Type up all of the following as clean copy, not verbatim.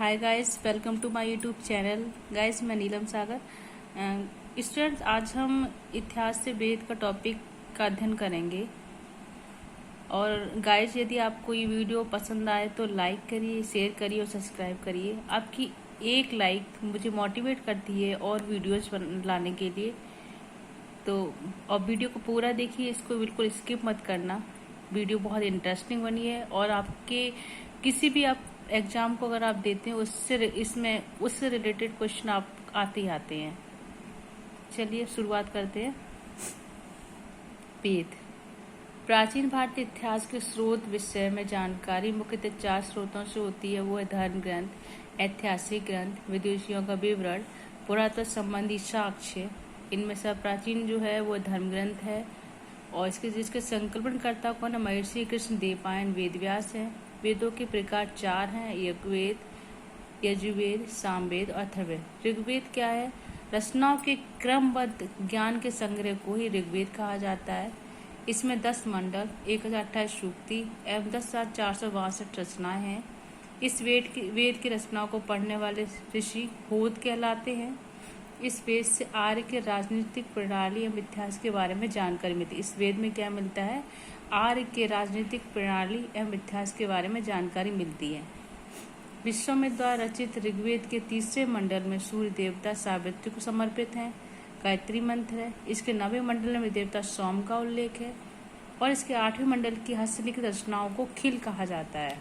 Hi guys, welcome to my YouTube channel. Guys, मैं नीलम सागर। Students, आज हम इतिहास से वेद का टॉपिक का अध्ययन करेंगे। और गाइस, यदि आपको ये वीडियो पसंद आए तो लाइक करिए, शेयर करिए और सब्सक्राइब करिए। आपकी एक लाइक मुझे मोटिवेट करती है और वीडियोज लाने के लिए। तो और वीडियो को पूरा देखिए, इसको बिल्कुल स्किप मत करना। वीडियो बहुत इंटरेस्टिंग बनी है और आपके किसी भी आप एग्जाम को अगर आप देते हैं उससे रिलेटेड क्वेश्चन आप आते ही आते हैं। चलिए शुरुआत करते हैं। वेद। प्राचीन भारतीय इतिहास के स्रोत विषय में जानकारी मुख्यतः 4 स्रोतों से होती है। वो है धर्म ग्रंथ, ऐतिहासिक ग्रंथ, विदुषियों का विवरण, पुरातत्व संबंधी साक्ष्य। इनमें से प्राचीन जो है वो धर्म ग्रंथ है और जिसके संकलनकर्ता कौन है? महर्षि कृष्ण देवपायन वेदव्यास है। वेदों के प्रकार 4 हैं: ऋग्वेद, यजुर्वेद, सामवेद और अथर्ववेद। ऋग्वेद क्या है? रचनाओं के क्रमबद्ध ज्ञान के संग्रह को ही ऋग्वेद कहा जाता है। इसमें 10 मंडल, 1028 सूक्ति एवं 10,462 रचनाएं हैं। इस वेद की रचनाओं को पढ़ने वाले ऋषि होद कहलाते हैं। इस वेद से आर्य के राजनीतिक प्रणाली एवं इतिहास के बारे में जानकारी मिलती है। इस वेद में क्या मिलता है? आर्य के राजनीतिक प्रणाली एवं इतिहास के बारे में जानकारी मिलती है। विश्वामित्र द्वारा रचित ऋग्वेद के 3रे मंडल में सूर्य देवता सावित्री को समर्पित है। गायत्री मंत्र है। इसके 9वें मंडल में देवता सोम का उल्लेख है और इसके 8वें मंडल की हस्तलिखित रचनाओं को खिल कहा जाता है।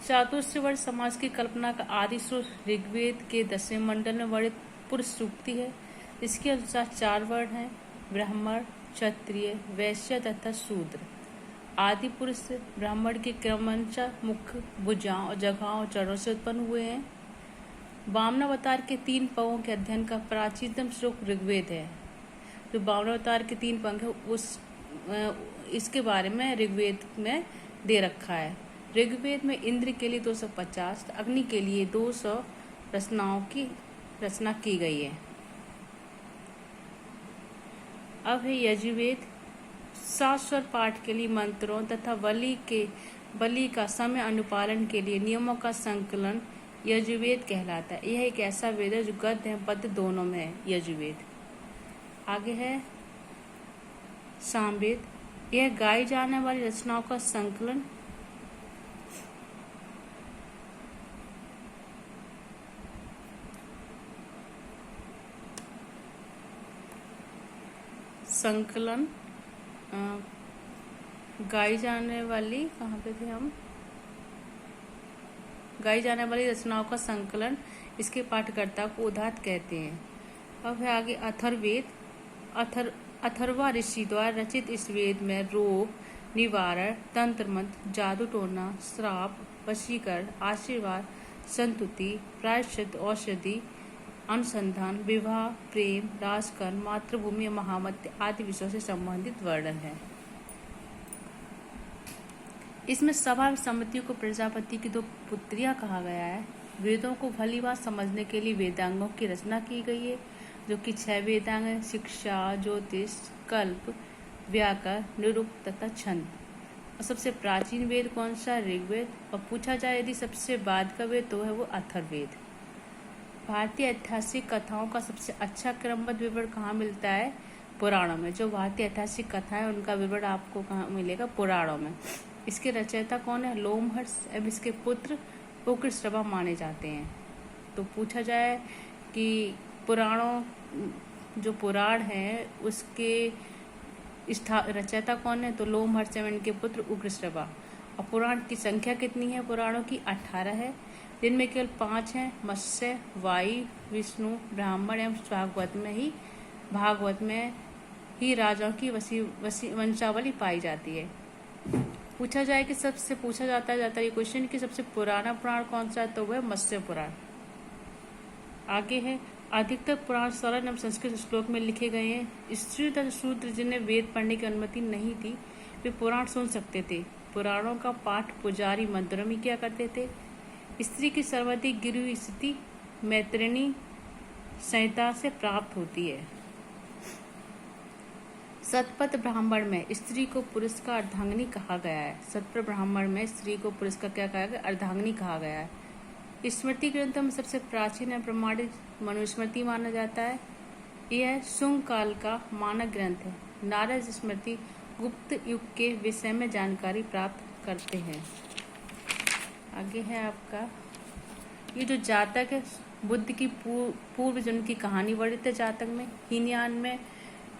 चातुर्वर्ण्य समाज की कल्पना का आदि स्रोत ऋग्वेद के 10वें मंडल में वर्णित पुरुष सूक्ति है। इसके अनुसार 4 वर्ण हैं: ब्राह्मण, क्षत्रिय, वैश्य तथा शूद्र। आदि पुरुष ब्राह्मण के क्रमशः मुख, भुजाओं और जघाओं चरणों से उत्पन्न हुए हैं। वामनावतार के 3 पंखों के अध्ययन का प्राचीनतम स्रोत ऋग्वेद है। जो वामनावतार के 3 पंख है इसके बारे में ऋग्वेद में दे रखा है। ऋग्वेद में इंद्र के लिए 250, अग्नि के लिए 200 रचनाओं की रचना की गई है। अब है यजुर्वेद। 7 स्वर पाठ के लिए मंत्रों तथा बलि का समय अनुपालन के लिए नियमों का संकलन यजुर्वेद कहलाता है। यह एक ऐसा वेद है जो गद्य एवं पद्य दोनों में है। यजुर्वेद। आगे है सामवेद। यह गाई जाने वाली रचनाओं का संकलन गाई जाने वाली गाई जाने वाली रचनाओं का संकलन इसके पाठकर्ता को उदात्त कहते हैं। अब है आगे अथर्ववेद। अथर्वा ऋषि द्वारा रचित इस वेद में रोग निवारण, तंत्र मंत्र, जादू टोना, श्राप, वशीकरण, आशीर्वाद, संतुति, प्रायश्चित, औषधि, अनुसंधान, विवाह, प्रेम, राजकर्म, मातृभूमि, महामत्य आदि विषयों से संबंधित वर्णन है। इसमें सभा समितियों को प्रजापति की 2 पुत्रियां कहा गया है। वेदों को भली बात समझने के लिए वेदांगों की रचना की गई है, जो कि 6 वेदांग है: शिक्षा, ज्योतिष, कल्प, व्याकरण, निरुक्त तथा छंद। और सबसे प्राचीन वेद कौन सा? ऋग्वेद। और पूछा जाए यदि सबसे बाद का वेद तो है वो अथर्ववेद। भारतीय ऐतिहासिक कथाओं का सबसे अच्छा क्रमबद्ध विवरण कहाँ मिलता है? पुराणों में। जो भारतीय ऐतिहासिक कथाएं उनका विवरण आपको कहाँ मिलेगा? पुराणों में। इसके रचयिता कौन है? लोमहर्ष एवं इसके पुत्र उग्रश्रवा माने जाते हैं। तो पूछा जाए कि जो पुराण है उसके रचयिता कौन है? तो लोमहर्ष एवं इनके पुत्र उग्रश्रवा। और पुराण की संख्या कितनी है? पुराणों की 18 है, जिनमें केवल 5 हैं: मत्स्य, वायु, विष्णु, ब्राह्मण एवं भागवत में ही राजाओं की वंशावली पाई जाती है। पूछा जाए कि सबसे पूछा जाता है ये क्वेश्चन कि सबसे पुराना पुराण कौन सा है? तो वह मत्स्य पुराण। आगे है अधिकतर पुराण सरल एवं संस्कृत श्लोक में लिखे गए हैं। स्त्री तथा शूद्र जिन्हें वेद पढ़ने की अनुमति नहीं थी वे पुराण सुन सकते थे। पुराणों का पाठ पुजारी मंदिरों में किया करते थे। स्त्री की सर्वाधिक गिरी हुई स्थिति मैत्रेयी संहिता से प्राप्त होती है। शतपथ ब्राह्मण में स्त्री को पुरुष का अर्धांगिनी कहा गया है। शतपथ ब्राह्मण में स्त्री को पुरुष का क्या कहा गया? अर्धांगिनी कहा गया है। स्मृति ग्रंथों में सबसे प्राचीन और प्रमाणित मनुस्मृति माना जाता है। यह शुंग काल का मानक ग्रंथ है। नारद स्मृति गुप्त युग के विषय में जानकारी प्राप्त करते हैं। आगे है आपका ये जो जातक है, बुद्ध की पूर्व जन्म की कहानी वर्णित है जातक में। हीनयान में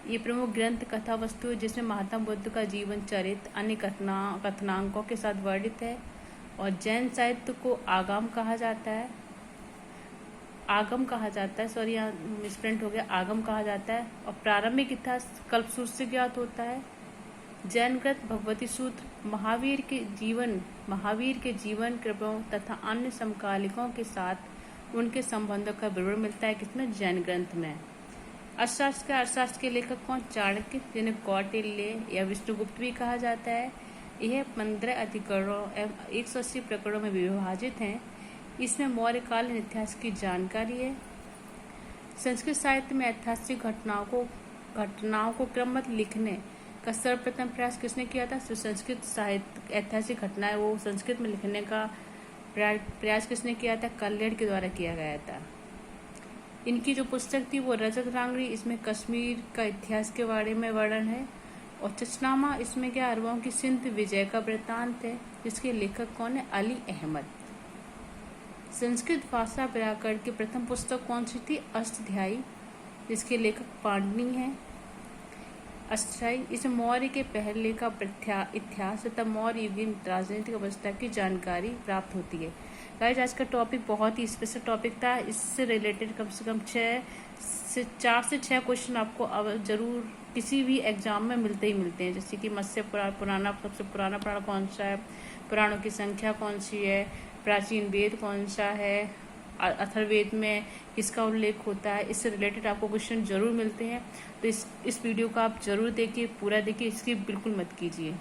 ये प्रमुख ग्रंथ कथा वस्तु है जिसमें महात्मा बुद्ध का जीवन चरित्र अन्य कथनांकों के साथ वर्णित है। और जैन साहित्य को आगम कहा जाता है, सॉरी यहाँ मिसप्रिंट हो गया, आगम कहा जाता है। और प्रारंभिक इतिहास कल्पसूत्र से ज्ञात होता है। जैन ग्रंथ भगवती सूत्र महावीर के जीवन कृपों तथा अन्य समकालिकों के साथ उनके संबंधों का विवरण मिलता है। किसमें? जैन ग्रंथ में। अर्थशास्त्र के लेखक कौन? चाणक्य, जिन्हें कौटिल्य या विष्णुगुप्त भी कहा जाता है। यह 15 अधिकरणों एवं 180 प्रकरणों में विभाजित हैं। इसमें मौर्यकालीन इतिहास की जानकारी है। संस्कृत साहित्य में ऐतिहासिक घटनाओं को क्रमबद्ध लिखने का सर्वप्रथम प्रयास किसने किया था? संस्कृत साहित्य ऐतिहासिक घटनाएं वो संस्कृत में लिखने का प्रयास किसने किया था? कल्लेड़ के द्वारा किया गया था। इनकी जो पुस्तक थी वो रजत रांगड़ी, इसमें कश्मीर का इतिहास के बारे में वर्णन है। और चचनामा, इसमें क्या अरबों की सिंध विजय का वृत्तांत है। जिसके लेखक कौन है? अली अहमद। संस्कृत भाषा व्याकरण की प्रथम पुस्तक कौन सी थी? अष्टाध्यायी, जिसके लेखक पाणिनि हैं। अष्टाध्यायी, इसमें मौर्य के पहले का इतिहास तथा मौर्य युगीन राजनीतिक अवस्था की जानकारी प्राप्त होती है। गाइस, आज का टॉपिक बहुत ही स्पेशल टॉपिक था। इससे रिलेटेड कम से कम 4 से 6 क्वेश्चन आपको जरूर किसी भी एग्जाम में मिलते हैं। जैसे कि मत्स्य पुराण सबसे पुराना पुराण कौन सा है, पुराणों की संख्या कौन सी है, प्राचीन वेद कौन सा है, अथर्ववेद में किसका उल्लेख होता है। इससे रिलेटेड आपको क्वेश्चन जरूर मिलते हैं। तो इस वीडियो को आप जरूर देखिए, पूरा देखिए, स्किप बिल्कुल मत कीजिए।